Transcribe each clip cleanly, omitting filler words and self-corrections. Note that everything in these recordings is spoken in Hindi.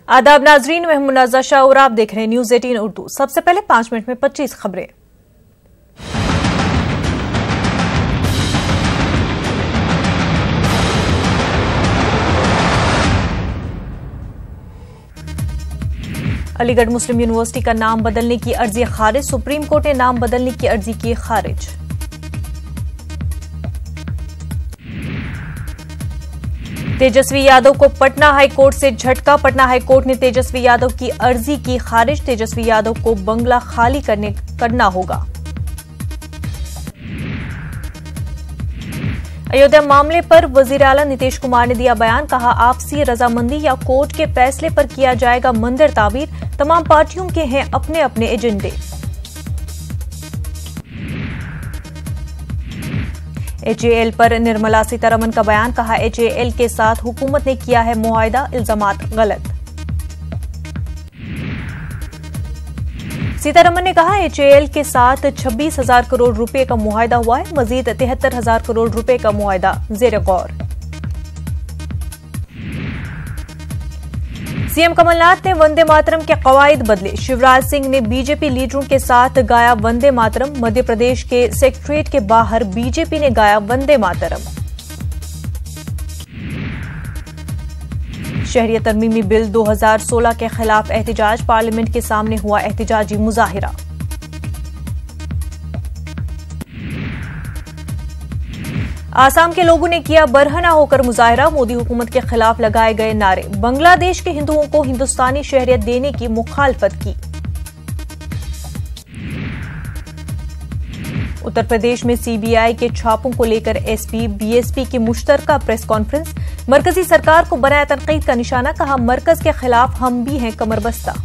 आदाब नाजरीन, मैं मुनाज़ा शाह और आप देख रहे हैं न्यूज 18 उर्दू। सबसे पहले 5 मिनट में 25 खबरें। अलीगढ़ मुस्लिम यूनिवर्सिटी का नाम बदलने की अर्जी खारिज, सुप्रीम कोर्ट ने नाम बदलने की अर्जी की खारिज। तेजस्वी यादव को पटना हाई कोर्ट से झटका, पटना हाई कोर्ट ने तेजस्वी यादव की अर्जी की खारिज, तेजस्वी यादव को बंगला खाली करना होगा। अयोध्या मामले पर वजीर आला नीतीश कुमार ने दिया बयान, कहा आपसी रजामंदी या कोर्ट के फैसले पर किया जाएगा मंदिर तामीर, तमाम पार्टियों के हैं अपने अपने एजेंडे। एचएएल पर निर्मला सीतारमण का बयान, कहा एचएएल के साथ हुकूमत ने किया है मुआहिदा, इल्जामात गलत। सीतारमण ने कहा एचएएल के साथ 26,000 करोड़ रुपए का मुआहिदा हुआ है, मजीद 73,000 करोड़ रुपए का मुआहिदा जेर गौर। सीएम कमलनाथ ने वंदे मातरम के कवायद बदले, शिवराज सिंह ने बीजेपी लीडरों के साथ गाया वंदे मातरम, मध्य प्रदेश के सेक्रेटेरिएट के बाहर बीजेपी ने गाया वंदे मातरम। शहरियत तरमीमी बिल 2016 के खिलाफ एहतजाज, पार्लियामेंट के सामने हुआ एहतजाजी मुजाहिरा। आसाम के लोगों ने किया बरहना होकर मुजाहिरा, मोदी हुकूमत के खिलाफ लगाए गए नारे, बांग्लादेश के हिंदुओं को हिंदुस्तानी शहरियत देने की मुखालफत की। उत्तर प्रदेश में सीबीआई के छापों को लेकर एसपी बीएसपी की मुश्तरका प्रेस कॉन्फ्रेंस, मरकजी सरकार को बनाया तनकीद का निशाना, कहा मरकज के खिलाफ हम भी हैं कमरबस्ता।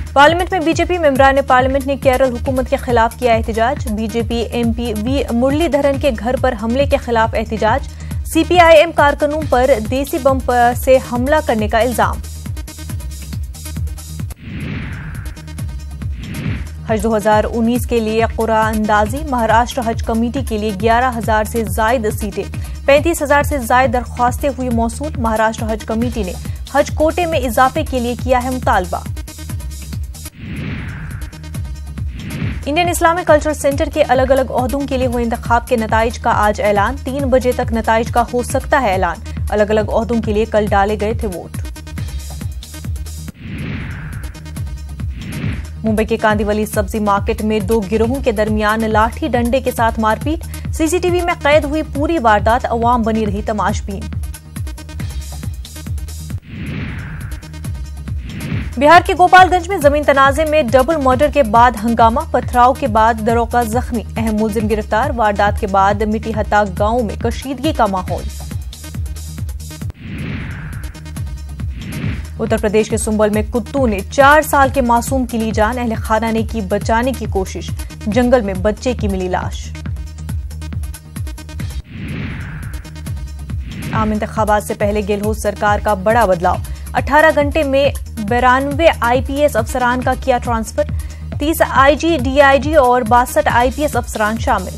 पार्लियामेंट में बीजेपी मेंबरान पार्लियामेंट ने केरल हुकूमत के खिलाफ किया एहतजाज, बीजेपी एमपी वी मुरलीधरन के घर पर हमले के खिलाफ एहतजाज, सीपीआईएम कारकुनों पर देसी बम से हमला करने का इल्जाम। हज 2019 के लिए कुरान अंदाजी, महाराष्ट्र हज कमेटी के लिए 11,000 से जायद सीटें, 35,000 से जायद दरख्वास्तें हुई मौसूल, महाराष्ट्र हज कमेटी ने हज कोटे में इजाफे के लिए किया है मुतालबा। इंडियन इस्लामिक कल्चरल सेंटर के अलग अलग ओहदों के लिए हुए इंतखाब के नताइज का आज ऐलान, 3 बजे तक नताइज का हो सकता है ऐलान, अलग अलग ओहदों के लिए कल डाले गए थे वोट। मुंबई के कांदीवली सब्जी मार्केट में 2 गिरोहों के दरमियान लाठी डंडे के साथ मारपीट, सीसीटीवी में कैद हुई पूरी वारदात, अवाम बनी रही तमाशबीन। बिहार के गोपालगंज में जमीन तनाजे में डबल मर्डर के बाद हंगामा, पथराव के बाद दरोगा जख्मी, अहम मुलजिम गिरफ्तार, वारदात के बाद मिटीहता गांव में कशीदगी का माहौल। उत्तर प्रदेश के सुंबल में कुत्तों ने 4 साल के मासूम की ली जान, अहले खाना ने की बचाने की कोशिश, जंगल में बच्चे की मिली लाश। आम इंतखाबात से पहले गहलोत सरकार का बड़ा बदलाव, 18 घंटे में 92 आईपीएस अफसरान का किया ट्रांसफर, 30 आईजी डीआईजी और 62 आईपीएस अफसरान शामिल।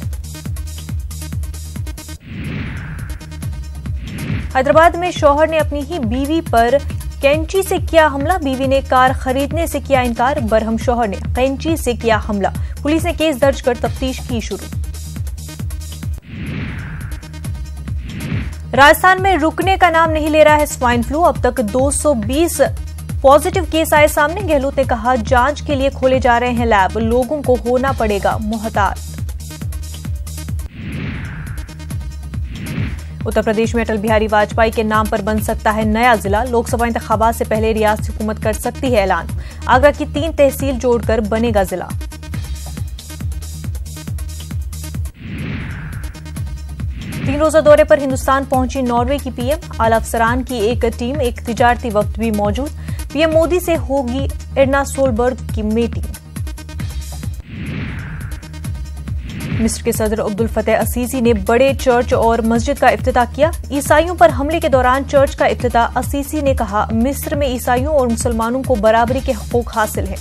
हैदराबाद में शौहर ने अपनी ही बीवी पर कैंची से किया हमला, बीवी ने कार खरीदने से किया इनकार, बरहम शौहर ने कैंची से किया हमला, पुलिस ने केस दर्ज कर तफ्तीश की शुरू। राजस्थान में रुकने का नाम नहीं ले रहा है स्वाइन फ्लू, अब तक 220 पॉजिटिव केस आए सामने, गहलोत ने कहा जांच के लिए खोले जा रहे हैं लैब, लोगों को होना पड़ेगा मुहतात। उत्तर प्रदेश में अटल बिहारी वाजपेयी के नाम पर बन सकता है नया जिला, लोकसभा इंतखाबात से पहले रियासती हुकूमत कर सकती है ऐलान, आगरा की 3 तहसील जोड़कर बनेगा जिला। तीन रोजा दौरे पर हिंदुस्तान पहुंची नॉर्वे की पीएम, आला अफसरान की एक टीम, एक तिजारती वफ्द भी मौजूद, पीएम मोदी से होगी एर्ना सोलबर्ग की मीटिंग। मिस्र के सदर अब्दुल फतेह असीसी ने बड़े चर्च और मस्जिद का इफ्तिताह किया, ईसाइयों पर हमले के दौरान चर्च का इफ्तिताह, असीसी ने कहा मिस्र में ईसाइयों और मुसलमानों को बराबरी के हकूक हासिल हैं।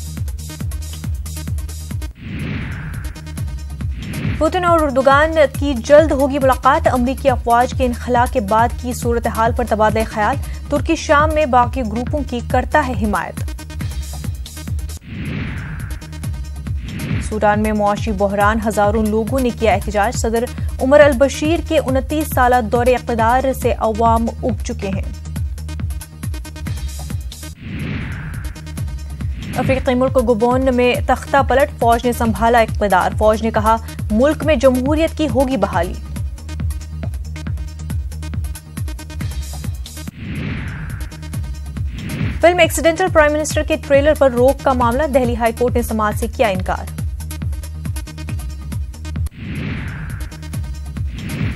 पुतिन और उर्दुगान की जल्द होगी मुलाकात। अमरीकी अफवाज के इनखला के बाद की सूरत हाल पर तबादला ख्याल। तुर्की शाम में बाकी ग्रुपों की करता है हिमायत। सूडान में मुआशी बहरान, हजारों लोगों ने किया एहतजाज। सदर उमर अल बशीर के 29 साल दौरे इक़्तिदार से अवाम उब चुके हैं। अफ्रीकी मुल्क गबोन में तख्ता पलट, फौज ने संभाला इक़्तिदार। फौज ने कहा मुल्क में जमहूरियत की होगी बहाली। फिल्म एक्सीडेंटल प्राइम मिनिस्टर के ट्रेलर पर रोक का मामला। दिल्ली हाई कोर्ट ने समाअत से किया इनकार।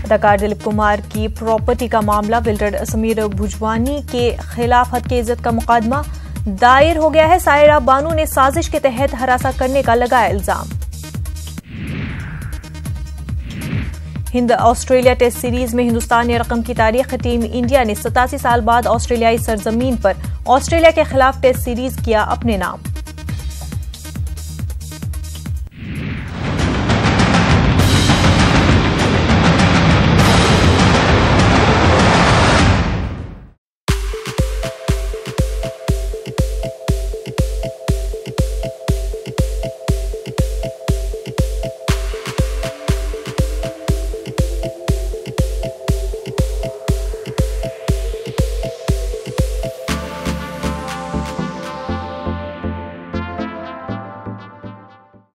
अदाकार दिलीप कुमार की प्रॉपर्टी का मामला। बिल्डर समीर भुजवानी के खिलाफ हद की इज्जत का मुकदमा दायर हो गया है। सायरा बानू ने साजिश के तहत हरासा करने का लगाया इल्जाम। हिंद ऑस्ट्रेलिया टेस्ट सीरीज में हिंदुस्तानी रकम की तारीख। टीम इंडिया ने 87 साल बाद ऑस्ट्रेलियाई सरजमीन पर ऑस्ट्रेलिया के खिलाफ टेस्ट सीरीज किया अपने नाम।